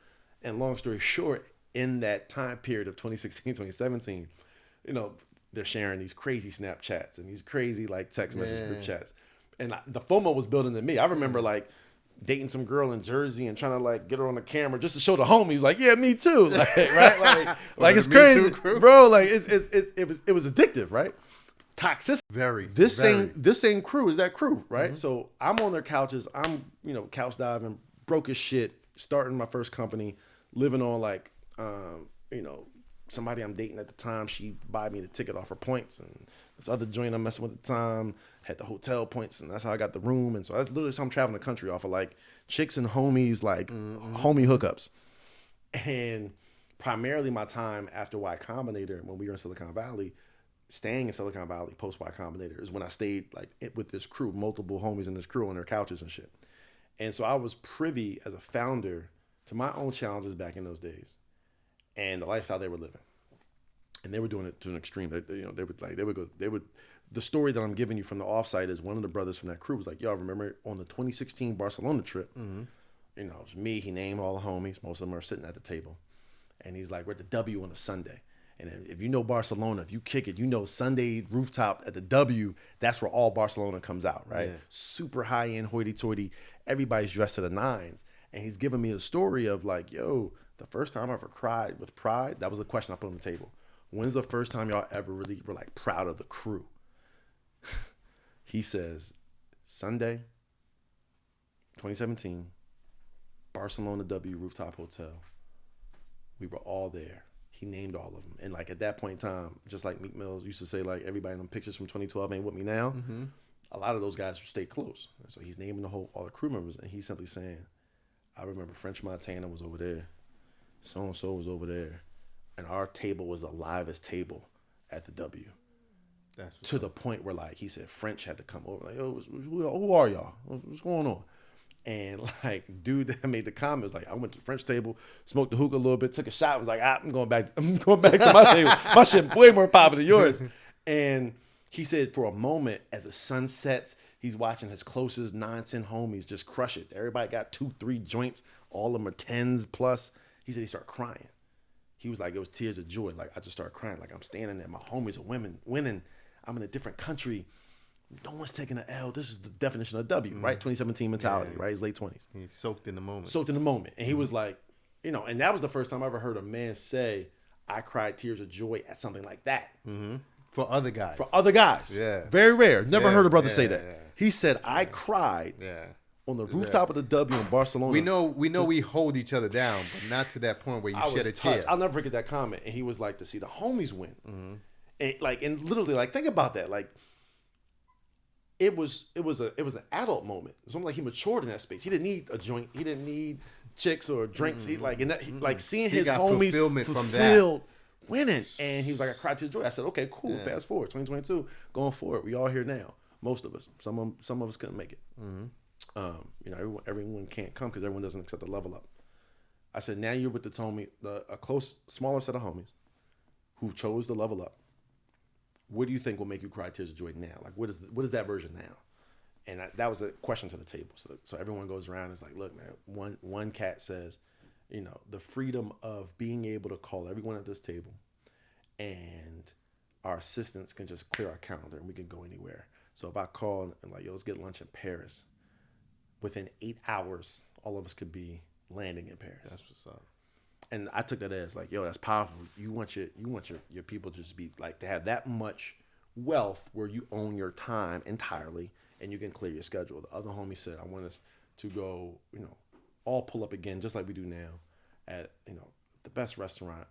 And long story short, in that time period of 2016, 2017, they're sharing these crazy Snapchats and these crazy like text message group chats. And the FOMO was building in me. I remember like dating some girl in Jersey and trying to like get her on the camera just to show the homies like, yeah, me too. Like, right? Like it's crazy, bro. Like it was addictive, right? Toxicity. Very. This same crew is that crew, right? So I'm on their couches. I'm, couch diving, broke as shit, starting my first company, living on like, somebody I'm dating at the time. She buy me the ticket off her points, and this other joint I'm messing with at the time had the hotel points, and that's how I got the room. And so that's literally how I'm traveling the country off of like chicks and homies, like homie hookups. And primarily my time after Y Combinator, when we were in Silicon Valley, staying in Silicon Valley post Y Combinator is when I stayed like with this crew, multiple homies in this crew on their couches and shit. And so I was privy as a founder to my own challenges back in those days and the lifestyle they were living. And they were doing it to an extreme. The story that I'm giving you from the offsite is one of the brothers from that crew was like, yo, remember on the 2016 Barcelona trip, it was me, he named all the homies, most of them are sitting at the table. And he's like, we're at the W on a Sunday. And if you know Barcelona, if you kick it, Sunday rooftop at the W, that's where all Barcelona comes out, right? Yeah. Super high-end, hoity-toity. Everybody's dressed to the nines. And he's giving me a story of like, yo, the first time I ever cried with pride, that was the question I put on the table. When's the first time y'all ever really were like proud of the crew? He says, Sunday, 2017, Barcelona W rooftop hotel. We were all there. He named all of them. And like at that point in time, just like Meek Mills used to say, like everybody in them pictures from 2012 ain't with me now. A lot of those guys stayed close. And so he's naming all the crew members, and he's simply saying, I remember French Montana was over there. So-and-so was over there. And our table was the livest table at the W. To the point where like he said French had to come over. Like, oh, who are y'all? What's going on? And like, dude that made the comment was like, I went to the French table, smoked the hookah a little bit, took a shot, was like, I'm going back to my table. My shit way more popping than yours. And he said for a moment, as the sun sets, he's watching his closest 9-10 homies just crush it. Everybody got 2-3 joints, all of them are 10s plus. He said he started crying. He was like, it was tears of joy. Like I just started crying. Like I'm standing there, my homies are winning. I'm in a different country. No one's taking an L. This is the definition of W, right? 2017 mentality, right? His late 20s. He's soaked in the moment. And he was like, and that was the first time I ever heard a man say, I cried tears of joy at something like that. For other guys. Yeah. Very rare. Never heard a brother say that. Yeah. He said, I cried on the rooftop of the W in Barcelona. We know we hold each other down, but not to that point where you shed a tear. I'll never forget that comment. And he was like, to see the homies win. And literally, like, think about that. Like, it was an adult moment. It was almost like he matured in that space. He didn't need a joint. He didn't need chicks or drinks. He like seeing his homies fulfilled winning. And he was like, I cried to joy. I said, okay, cool. Yeah. Fast forward, 2022, going forward. We all here now. Most of us. Some of us couldn't make it. Everyone can't come because everyone doesn't accept the level up. I said, now you're with a close, smaller set of homies who chose to level up. What do you think will make you cry tears of joy now? Like, what is that version now? And that was a question to the table. So everyone goes around and is like, look, man, one cat says, the freedom of being able to call everyone at this table and our assistants can just clear our calendar and we can go anywhere. So if I call and like, yo, let's get lunch in Paris, within 8 hours, all of us could be landing in Paris. That's what's up. And I took that as like, yo, that's powerful. You want your people to just be like to have that much wealth where you own your time entirely and you can clear your schedule. The other homie said, I want us to go, all pull up again just like we do now at, the best restaurant,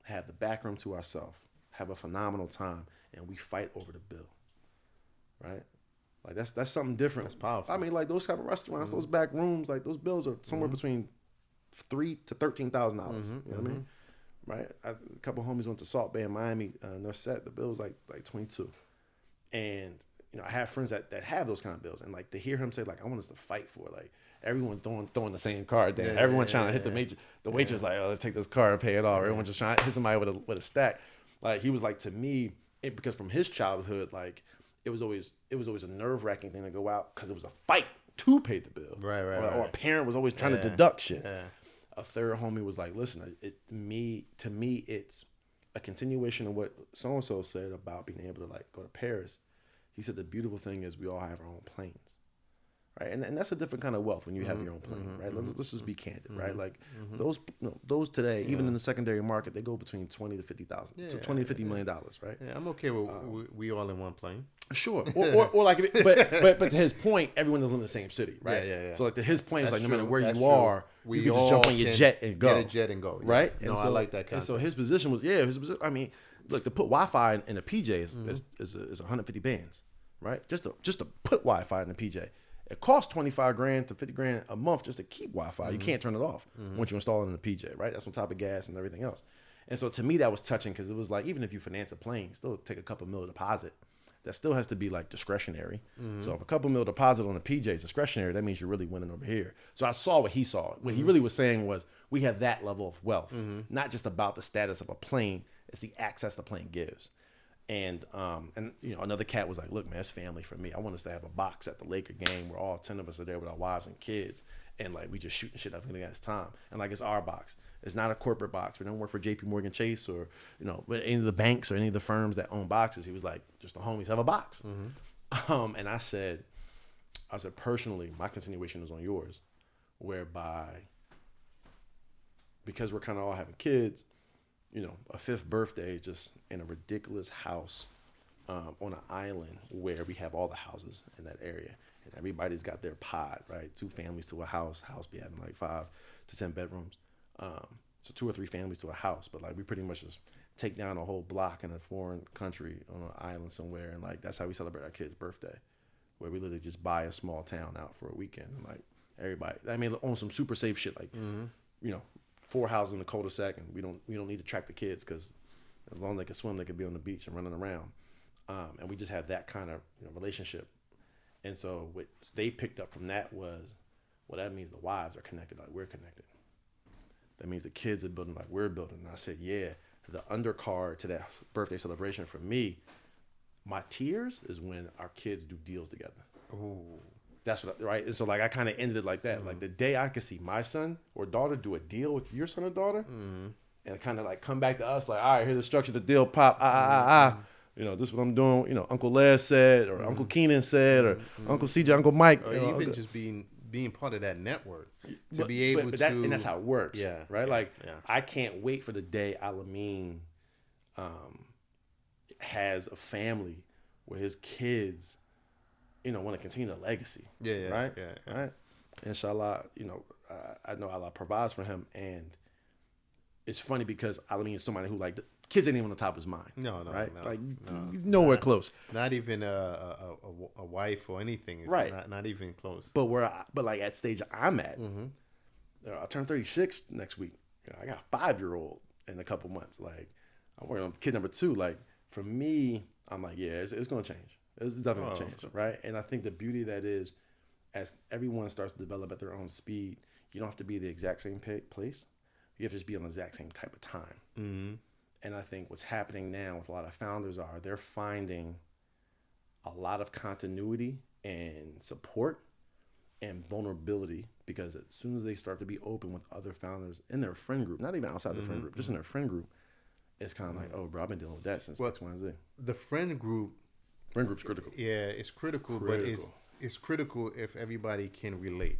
have the back room to ourselves, have a phenomenal time, and we fight over the bill, right? Like that's something different. That's powerful. I mean, like those type of restaurants, those back rooms, like those bills are somewhere between $3,000 to $13,000. You know what I mean? Right? A couple of homies went to Salt Bay in Miami, and their set, the bill was like 22. And I have friends that have those kind of bills, and like to hear him say like, I want us to fight for it. Like everyone throwing the same card down. Everyone trying to hit the waitress like, oh, let's take this card and pay it off. Everyone just trying to hit somebody with a stack. Like he was like, to me, because from his childhood, like it was always a nerve-wracking thing to go out because it was a fight to pay the bill. Right. Or a parent was always trying to deduct shit. Yeah. A third homie was like, listen, to me, it's a continuation of what so-and-so said about being able to like go to Paris. He said the beautiful thing is we all have our own planes. Right, and that's a different kind of wealth when you have your own plane, right? Let's just be candid, right? Like those today, even in the secondary market, they go between $20 to $50,000, so $20 to $50 million, right? Yeah, I'm okay with we all in one plane. Sure, or like, but to his point, everyone is in the same city, right? Yeah. So like to his point, it's like no matter where That's you are, we you can just jump on your jet and go. Get a jet and go, right? No, and so I like that concept. And so his position was, I mean, look, to put Wi-Fi in a PJ is 150 bands, right? Just to put Wi-Fi in a PJ. It costs $25,000 to $50,000 a month just to keep Wi-Fi. You can't turn it off once you install it in the PJ, right? That's on top of gas and everything else. And so to me, that was touching because it was like, even if you finance a plane, still take a couple mil deposit. That still has to be like discretionary. So if a couple mil deposit on a PJ is discretionary, that means you're really winning over here. So I saw what he saw. What he really was saying was, we have that level of wealth, not just about the status of a plane. It's the access the plane gives. And another cat was like, look, man, it's family for me. I want us to have a box at the Laker game where all 10 of us are there with our wives and kids, and like we just shooting shit up at time. And like it's our box. It's not a corporate box. We don't work for JP Morgan Chase or any of the banks or any of the firms that own boxes. He was like, just the homies have a box. And I said personally, my continuation is on yours, whereby because we're kind of all having kids, a fifth birthday just in a ridiculous house on an island where we have all the houses in that area. And everybody's got their pod, right? 2 families to a house be having like 5 to 10 bedrooms. So 2 or 3 families to a house. But like we pretty much just take down a whole block in a foreign country on an island somewhere. And like that's how we celebrate our kid's birthday, where we literally just buy a small town out for a weekend. And like everybody, I mean, on some super safe shit, like, 4 houses in the cul-de-sac, and we don't need to track the kids because as long as they can swim, they can be on the beach and running around. And we just have that kind of relationship. And so what they picked up from that was, well, that means the wives are connected like we're connected. That means the kids are building like we're building. And I said, yeah, the undercard to that birthday celebration for me, my tears is when our kids do deals together. Ooh. That's what, right? And so like I kind of ended it like that. Like the day I could see my son or daughter do a deal with your son or daughter, and kind of like come back to us like, all right, here's the structure of the deal, pop, this is what I'm doing. Uncle Les said, or Uncle Keenan said, or Uncle CJ, Uncle Mike. Or even just being part of that network to be able to. And that's how it works. Yeah. Right. I can't wait for the day Alameen has a family where his kids, want to continue the legacy. Yeah. Right. Yeah. Right. Inshallah, I know Allah provides for him, and it's funny because Alameen is somebody who like the kids ain't even on the top of his mind. No, right? No, like no, nowhere close. Not even a wife or anything. It's right. Not even close. But like at stage I'm at, I turn 36 next week. I got a 5-year-old in a couple months. Like I'm working on kid number 2. Like for me, I'm like, yeah, it's gonna change. It's definitely gonna change, right? And I think the beauty of that is, as everyone starts to develop at their own speed, you don't have to be the exact same place. You have to just be on the exact same type of time. Mm-hmm. And I think what's happening now with a lot of founders they're finding a lot of continuity and support and vulnerability, because as soon as they start to be open with other founders in their friend group, not even outside the friend group, just in their friend group, it's kind of like, oh, bro, I've been dealing with that since X, Y, and Z. The friend group's critical. Yeah, it's critical, but it's critical if everybody can relate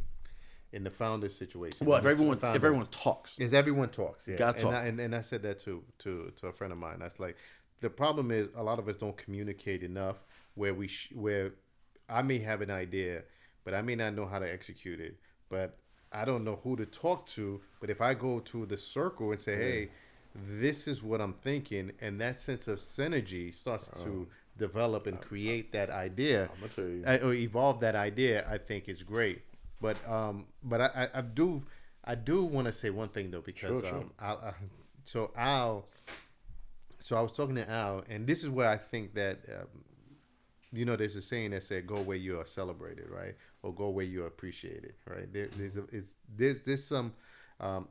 in the founder situation. Well, if everyone talks. If everyone talks, yeah. Gotta talk. And I said that to a friend of mine. That's like, the problem is a lot of us don't communicate enough where where I may have an idea, but I may not know how to execute it. But I don't know who to talk to. But if I go to the circle and say, hey, this is what I'm thinking, and that sense of synergy starts to develop and create that idea, I'm gonna tell you. or evolve that idea. I think is great. But I do want to say one thing though, because so I was talking to Al, and this is where I think that there's a saying that said, "Go where you are celebrated," right, or "Go where you are appreciated," right. There's some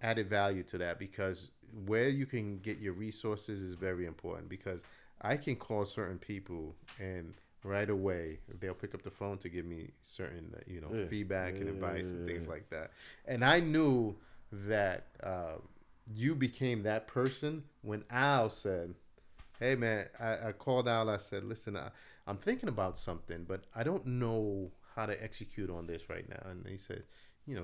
added value to that, because where you can get your resources is very important, because I can call certain people and right away they'll pick up the phone to give me certain feedback and advice and things like that. And I knew that you became that person when Al said, "Hey man," I called Al. I said, "Listen, I'm thinking about something, but I don't know how to execute on this right now." And he said,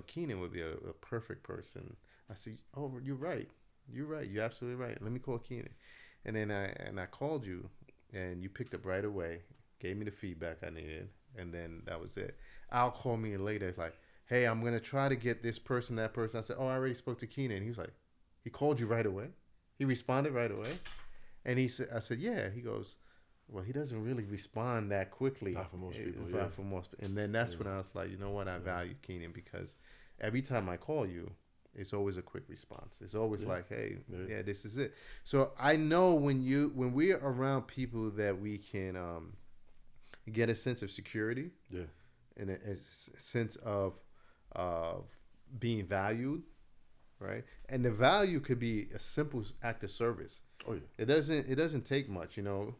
"Keenan would be a perfect person." I said, "Oh, you're right. You're absolutely right. Let me call Keenan." And then I called you, and you picked up right away, gave me the feedback I needed, and then that was it. Al called me later. It's like, "Hey, I'm gonna try to get this person, that person." I said, "Oh, I already spoke to Keenan." He was like, "He called you right away? He responded right away?" And I said, "Yeah." He goes, "Well, he doesn't really respond that quickly." Not for most people. Not for most. And then that's when I was like, you know what? I value Keenan, because every time I call you, it's always a quick response. It's always like, "Hey, this is it." So I know when we're around people that we can get a sense of security, and a sense of being valued, right? And the value could be a simple act of service. Oh yeah. It doesn't take much, and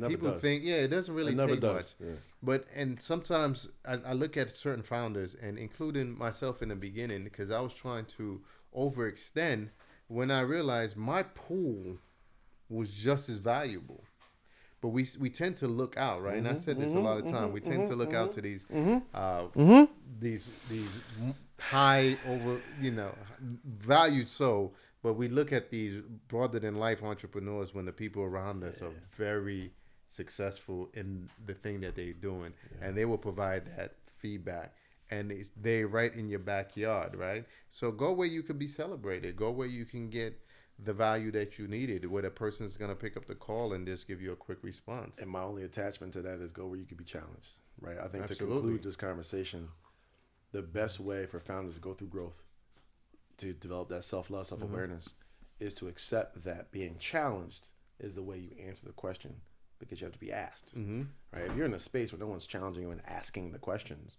people does. think, it doesn't really take much. Yeah. But sometimes I look at certain founders, and including myself in the beginning, because I was trying to overextend, when I realized my pool was just as valuable. But we tend to look out, right? And I said this a lot of time. We tend to look out to these high over, valued so. But we look at these broader than life entrepreneurs when the people around us are very successful in the thing that they're doing, and they will provide that feedback, and they're right in your backyard, right? So go where you can be celebrated. Go where you can get the value that you needed, where the person is going to pick up the call and just give you a quick response. And my only attachment to that is go where you can be challenged, right? I think Absolutely. To conclude this conversation, the best way for founders to go through growth, to develop that self-love, self-awareness, is to accept that being challenged is the way you answer the question, because you have to be asked, right? If you're in a space where no one's challenging you and asking the questions,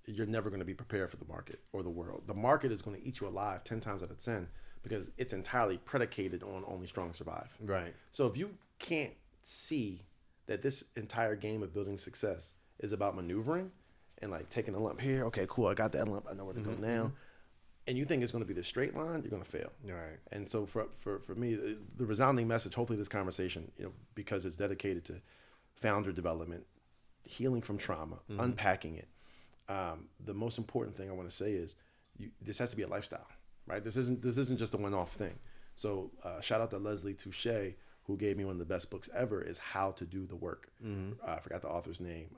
you're never going to be prepared for the market or the world. The market is going to eat you alive 10 times out of 10, because it's entirely predicated on only strong survive. Right. So if you can't see that this entire game of building success is about maneuvering and like taking a lump here, okay, cool, I got that lump, I know where to go now, and you think it's going to be the straight line, you're going to fail. Right. And so for me, the resounding message, hopefully this conversation, because it's dedicated to founder development, healing from trauma, unpacking it. The most important thing I want to say is this has to be a lifestyle. Right, this isn't just a one-off thing. So shout out to Leslie Touche, who gave me one of the best books ever, is How to Do the Work. I forgot the author's name,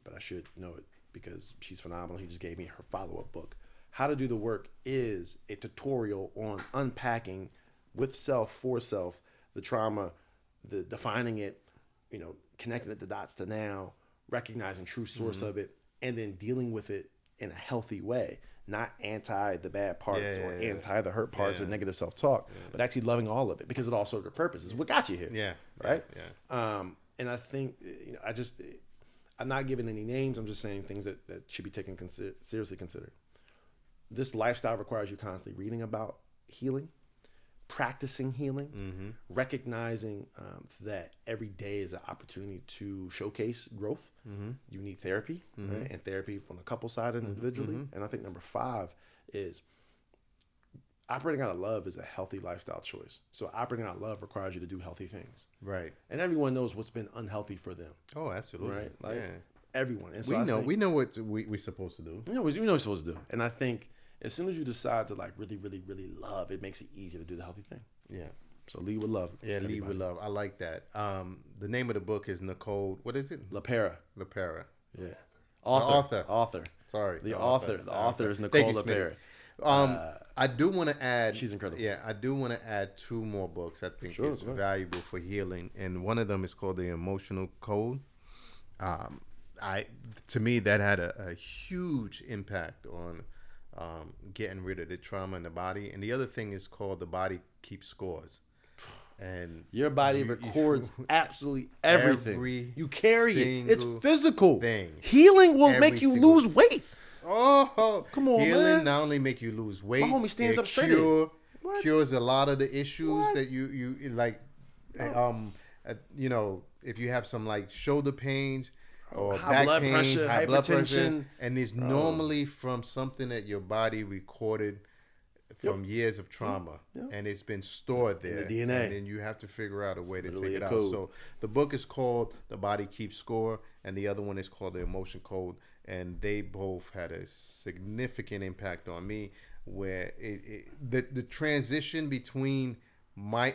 but I should know it because she's phenomenal. He just gave me her follow-up book. How to Do the Work is a tutorial on unpacking with self, for self, the trauma, the defining it, connecting the dots to now, recognizing true source of it, and then dealing with it in a healthy way. Not anti the bad parts or anti the hurt parts or negative self-talk, but actually loving all of it, because it all served a purpose. It's what got you here. Yeah. Right? Yeah. And I think, I'm not giving any names. I'm just saying things that should be taken seriously considered. This lifestyle requires you constantly reading about healing, practicing healing, recognizing that every day is an opportunity to showcase growth. You need therapy, right? And therapy from the couple side and individually. And I think number 5 is operating out of love is a healthy lifestyle choice. So operating out of love requires you to do healthy things. Right. And everyone knows what's been unhealthy for them. Oh, absolutely. Right? Like everyone. And so we know what we're supposed to do. We know what you're supposed to do. And I think as soon as you decide to like really, really, really love, it makes it easier to do the healthy thing. Yeah. So lead with love. Yeah, lead with love. I like that. The name of the book is Nicole. What is it? LaPera. LaPera. Yeah. Author. Author. Sorry. The author is Nicole LaPera. I do want to add. She's incredible. Yeah, I do want to add 2 more books I think is valuable for healing, and one of them is called The Emotional Code. To me, that had a huge impact on getting rid of the trauma in the body, and the other thing is called The Body Keeps Scores. And your body records absolutely everything. You carry it. It's physical. Healing will make you lose weight. Oh, come on, healing man. not only make you lose weight. My homie stands up straight. Cures a lot of the issues that you like. You know, if you have some like shoulder pains or high blood pressure, high blood pressure, and it's normally from something that your body recorded from years of trauma, and it's been stored there in the DNA, and then you have to figure out a way to take it out. So the book is called The Body Keeps Score, and the other one is called The Emotion Code, and they both had a significant impact on me, where the transition between my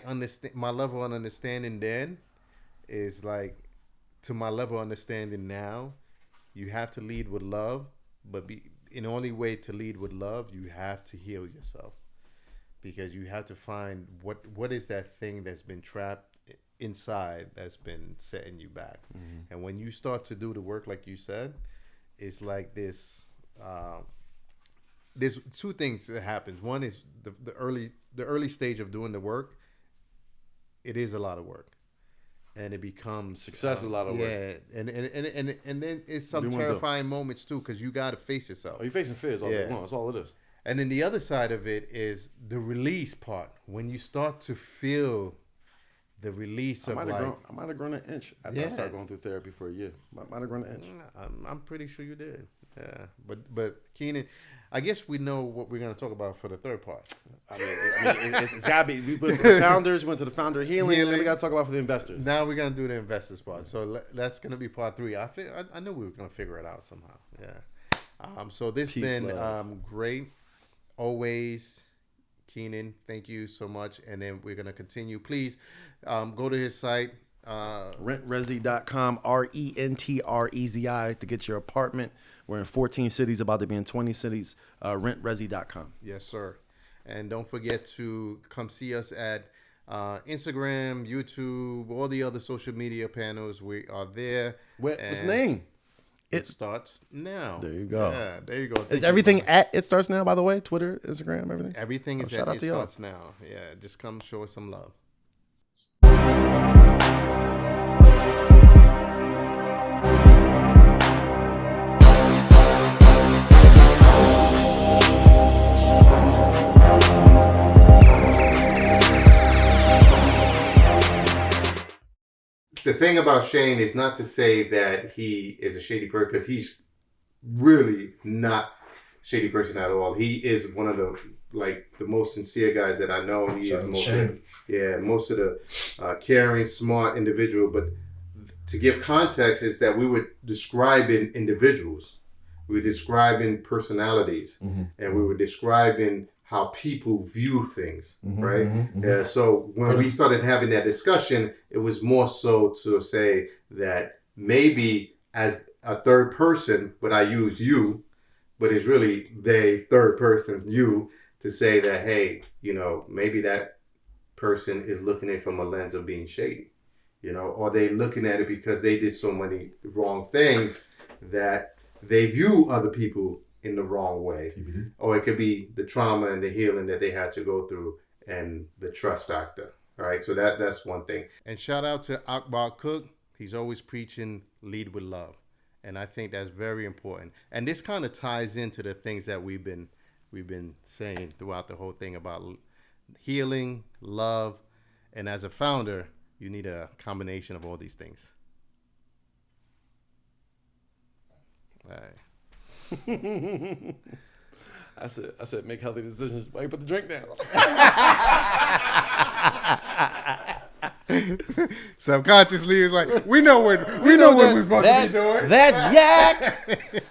level of understanding then is like to my level of understanding now. You have to lead with love, but in the only way to lead with love, you have to heal yourself, because you have to find what is that thing that's been trapped inside that's been setting you back. And when you start to do the work, like you said, it's like this. There's 2 things that happens. One is the early stage of doing the work. It is a lot of work. And it becomes success is a lot of work. Yeah, and then it's some terrifying moments too, because you got to face yourself. Oh, you're facing fears all day long. That's all it is. And then the other side of it is the release part. When you start to feel the release of like, I might have grown an inch after I started going through therapy for a year. Might have grown an inch. I'm pretty sure you did. Yeah, but Keenan, I guess we know what we're going to talk about for the third part. I mean it's got to be. We went to the founders, went to the founder healing, and then we got to talk about for the investors. Now we're going to do the investors part. So that's going to be part 3. I knew we were going to figure it out somehow. Yeah. So this has been great. Always, Keenan, thank you so much. And then we're going to continue. Please go to his site. rentrezi.com, RENTREZI, to get your apartment. We're in 14 cities, about to be in 20 cities. rentrezi.com. Yes, sir. And don't forget to come see us at Instagram, YouTube, all the other social media panels. We are there. What's the name? It starts now. There you go. Yeah, there you go. Is everything at It Starts Now, by the way? Twitter, Instagram, everything? Everything is at It Starts Now. Yeah, just come show us some love. The thing about Shane is not to say that he is a shady person, because he's really not a shady person at all. He is one of the most sincere guys that I know. He is most of the caring, smart individual. But to give context is that we were describing individuals. We were describing personalities, and we were describing how people view things, right? So when we started having that discussion, it was more so to say that maybe as a third person, but I used you, but it's really they, third person, you, to say that, hey, maybe that person is looking at it from a lens of being shady, or they looking at it because they did so many wrong things that they view other people in the wrong way. TBD. Or it could be the trauma and the healing that they had to go through and the trust factor. All right, so that's one thing. And shout out to Akbar Cook. He's always preaching lead with love. And I think that's very important. And this kind of ties into the things that we've been saying throughout the whole thing about healing, love, and as a founder, you need a combination of all these things. All right. I said, make healthy decisions. Why you put the drink down? Subconsciously, it's like we know what we're supposed to be doing. That yak.